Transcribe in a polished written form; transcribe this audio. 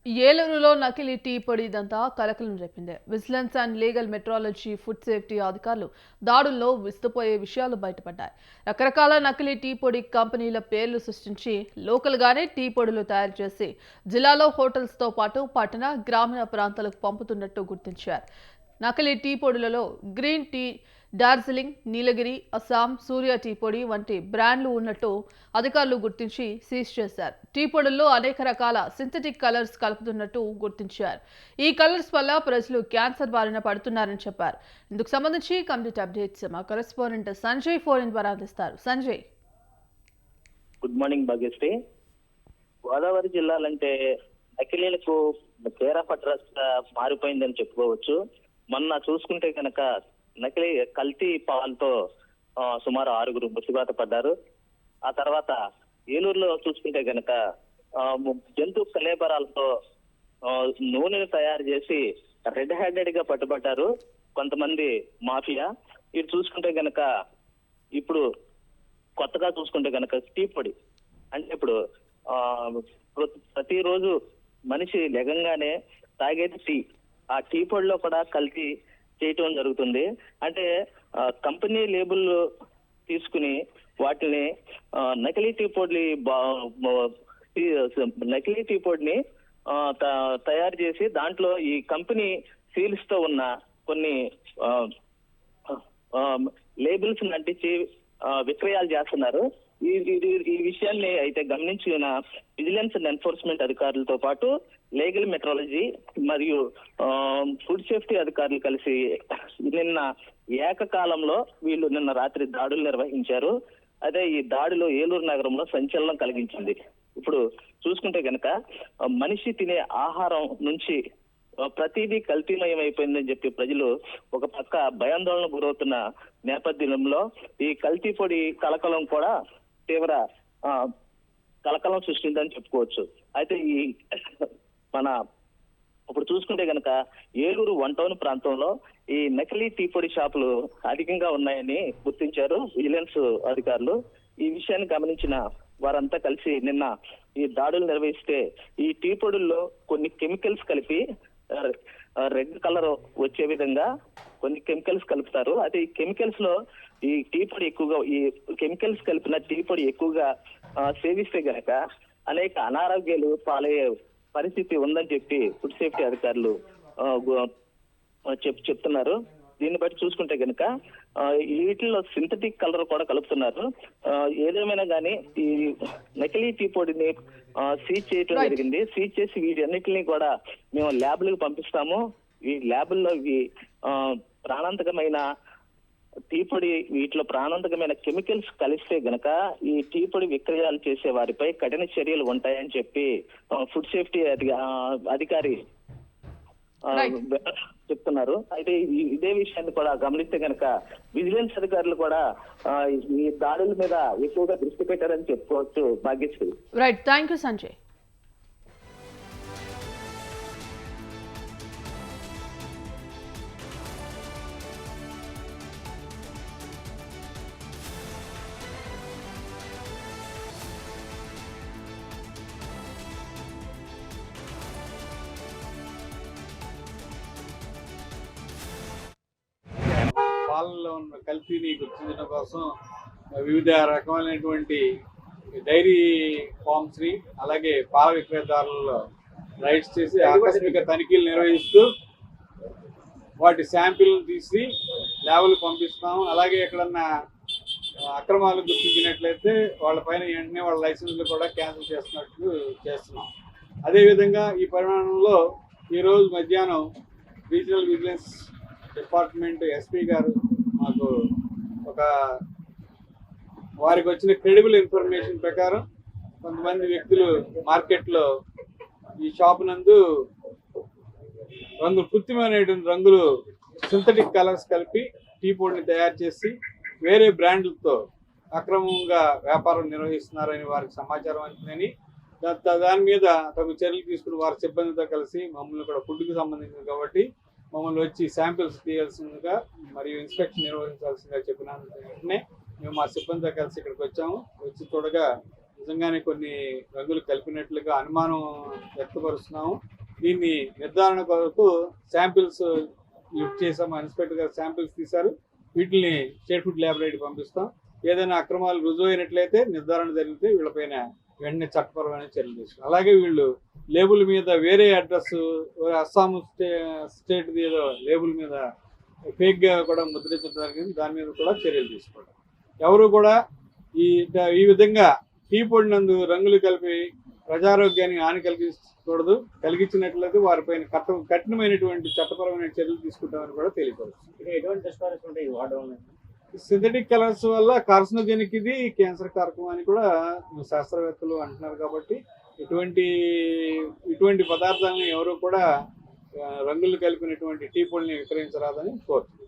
ఏలూరులో నకిలీ టీ పొడి దంతా కలకలం రేపింది. Vigilance and legal metrology, food safety అధికారులు దాడుల్లో విస్తుపోయే విషయాలు బయటపడ్డాయి. రకరకాల నకిలీ టీ పొడి కంపెనీల పేర్లు సృష్టించి లోకల్గానే టీ పొడులు తయారు చేసి జిల్లాలో హోటల్స్తో పాటు పట్టణ, గ్రామీణ ప్రాంతాలకు పంపుతున్నట్టు గుర్తించారు. నకిలీ టీ పొడులలో గ్రీన్ టీ, డార్జిలింగ్, నీలగిరి, అస్సాం, సూర్య టీ పొడి వంటి బ్రాండ్లు ఉన్నట్టు అధికారులు గుర్తించి సీజ్ చేశారు. టీ పొడుల్లో అనేక రకాల సింథటిక్ కలర్స్ కలుపుతున్నట్టు గుర్తించారు. ఈ కలర్స్ వల్ల ప్రజలు క్యాన్సర్ బారిన పడుతున్నారని చెప్పారు. ఇందుకు సంబంధించి కంప్లీట్ అప్డేట్స్ మా కరెస్పాండెంట్ సంజయ్ ఫోన్ ద్వారా అందిస్తారు. Sanjay, good morning Bhagyashree. గోదావరి జిల్లాలంటే నకిలీలకు తీరపట్రస్గా మారిపోయిందని చెప్పుకోవచ్చు. మొన్న చూసుకుంటే కనుక నకిలీ కల్తీ పాలతో సుమారు 6 మృత్యువాత పడ్డారు. ఆ తర్వాత ఏలూరులో చూసుకుంటే కనుక జంతు కలేబరాలతో నూనెను తయారు చేసి రెడ్ హ్యాండెడ్ గా పట్టుబడ్డారు కొంతమంది మాఫియా. ఇది చూసుకుంటే కనుక ఇప్పుడు కొత్తగా చూసుకుంటే కనుక టీ పొడి అంటే ఇప్పుడు ప్రతిరోజు మనిషి లెగంగానే తాగేది టీ. ఆ టీ పొడిలో కూడా కల్తీ చేయటం జరుగుతుంది. అంటే కంపెనీ లేబుల్ తీసుకుని వాటిని నకిలీ టీ పొడిని తయారు చేసి దాంట్లో ఈ కంపెనీ సీల్స్ తో ఉన్న కొన్ని లేబుల్స్ అంటించి విక్రయాలు చేస్తున్నారు. ఈ విషయాన్ని అయితే గమనించిన విజిలెన్స్ అండ్ ఎన్ఫోర్స్మెంట్ అధికారులతో పాటు లీగల్ మెట్రాలజీ మరియు ఫుడ్ సేఫ్టీ అధికారులు కలిసి నిన్న ఏకకాలంలో వీళ్ళు నిన్న రాత్రి దాడులు నిర్వహించారు. అదే ఈ దాడిలో ఏలూరు నగరంలో సంచలనం కలిగించింది. ఇప్పుడు చూసుకుంటే కనుక మనిషి తినే ఆహారం నుంచి ప్రతిదీ కల్తీమయం అయిపోయిందని చెప్పి ప్రజలు ఒక పక్క భయాందోళన గురవుతున్న నేపథ్యంలో ఈ కల్తీ పొడి కలకలం కూడా తీవ్ర కలకలం సృష్టిందని చెప్పుకోవచ్చు. అయితే ఈ మన ఇప్పుడు చూసుకుంటే కనుక ఏలూరు 1 టౌన్ ప్రాంతంలో ఈ నకిలీ టీ పొడి షాపులు అధికంగా ఉన్నాయని గుర్తించారు విజిలెన్స్ అధికారులు. ఈ విషయాన్ని గమనించిన వారంతా కలిసి నిన్న ఈ దాడులు నిర్వహిస్తే ఈ టీ పొడుల్లో కొన్ని కెమికల్స్ కలిపి రెడ్ కలర్ వచ్చే విధంగా కొన్ని కెమికల్స్ కలుపుతారు. అయితే ఈ కెమికల్స్ లో ఈ టీ పొడి ఎక్కువగా ఈ కెమికల్స్ కలిపిన టీ పొడి ఎక్కువగా సేవిస్తే గనక అనేక అనారోగ్యాలు పాలయ్యే పరిస్థితి ఉందని చెప్పి ఫుడ్ సేఫ్టీ అధికారులు చెప్తున్నారు. దీన్ని బట్టి చూసుకుంటే కనుక వీటిల్లో సింథటిక్ కలర్ కూడా కలుపుతున్నారు. ఏదేమైనా కానీ ఈ నకిలీ టీ పొడిని సీజ్ చేయడం జరిగింది. సీజ్ చేసి వీటన్నిటిని కూడా మేము ల్యాబ్లకు పంపిస్తాము. ఈ ల్యాబుల్లో ఇవి ప్రాణాంతకమైన టీ పొడి వీటిలో ప్రాణాంతకమైన కెమికల్స్ కలిస్తే గనక ఈ టీ పొడి విక్రయాలు చేసే వారిపై కఠిన చర్యలు ఉంటాయని చెప్పి ఫుడ్ సేఫ్టీ అధికారి చెప్తున్నారు. అయితే ఇదే విషయాన్ని కూడా గమనిస్తే కనుక విజిలెన్స్ అధికారులు కూడా ఈ దాడుల మీద ఎక్కువగా దృష్టి పెట్టారని చెప్పుకోవచ్చు. Bhagyashree. Right, thank you Sanjay. పాలనలో ఉన్న కల్తీని గుర్తించడం కోసం వివిధ రకమైనటువంటి డైరీ ఫార్మ్స్ ని అలాగే పాల విక్రయదారులలో రైడ్స్ చేసి ఆకస్మిక తనిఖీలు నిర్వహిస్తూ వాటి శాంపిల్ తీసి ల్యాబ్లు పంపిస్తాము. అలాగే ఎక్కడన్నా అక్రమాలు గుర్తించినట్లయితే వాళ్ళపైన వెంటనే వాళ్ళ లైసెన్స్లు కూడా క్యాన్సిల్ చేస్తున్నాం. అదేవిధంగా ఈ పరిమాణంలో ఈరోజు మధ్యాహ్నం రీజనల్ విజిలెన్స్ డిపార్ట్మెంట్ ఎస్పీ గారు మాకు వారికి వచ్చిన క్రెడిబుల్ ఇన్ఫర్మేషన్ ప్రకారం కొంతమంది వ్యక్తులు మార్కెట్లో ఈ షాప్ నందు కృత్రిమమైనటువంటి రంగులు సింథటిక్ కలర్స్ కలిపి టీ పొడిని తయారు చేసి వేరే బ్రాండ్లతో అక్రమంగా వ్యాపారం నిర్వహిస్తున్నారని వారికి సమాచారం అందిందని దాని మీద తగు చర్యలు తీసుకుని వారి సిబ్బందితో కలిసి మమ్మల్ని కూడా ఫుడ్కి సంబంధించింది కాబట్టి మమ్మల్ని వచ్చి శాంపిల్స్ తీయాల్సిందిగా మరియు ఇన్స్పెక్షన్ నిర్వహించాల్సిందిగా చెప్పిన వెంటనే మేము మా సిబ్బందితో కలిసి ఇక్కడికి వచ్చాము. వచ్చి చూడగా నిజంగానే కొన్ని రంగులు కలిపినట్లుగా అనుమానం వ్యక్తపరుస్తున్నాము. దీన్ని నిర్ధారణ కొరకు శాంపిల్స్ లిఫ్ట్ చేసాము. ఇన్స్పెక్టర్ గారు శాంపిల్స్ తీశారు. వీటిని స్టేట్ ఫుడ్ ల్యాబొరేటరీ పంపిస్తాం. ఏదైనా అక్రమాలు రుజువు అయినట్లయితే నిర్ధారణ జరిగితే వీళ్ళపైన వెంటనే చట్టపరమైన చర్యలు తీసుకుంటాం. అలాగే వీళ్ళు లేబుల్ మీద వేరే అడ్రస్ అస్సాం స్టేట్ ఏదో లేబుల్ మీద ఫేక్గా కూడా ముద్రించడం జరిగింది. దాని మీద కూడా చర్యలు తీసుకోవడం. ఎవరు కూడా ఈ విధంగా టీ పొడినందు రంగులు కలిపి ప్రజారోగ్యానికి హాని కలిగించకూడదు. కలిగించినట్లయితే వారిపైన కఠినమైనటువంటి చట్టపరమైన చర్యలు తీసుకుంటామని కూడా తెలియపరుస్తుంది. ఎటువంటి రెస్టారెంట్స్ ఉంటాయి వాడడం? సింథటిక్ కలర్స్ వల్ల కార్సినోజెనిక్, ఇది క్యాన్సర్ కారకం అని కూడా శాస్త్రవేత్తలు అంటున్నారు. కాబట్టి ఇటువంటి పదార్థాలను ఎవరు కూడా రంగులు కలిపినటువంటి టీ పొడిని విక్రయించరాదని కోరుతుంది.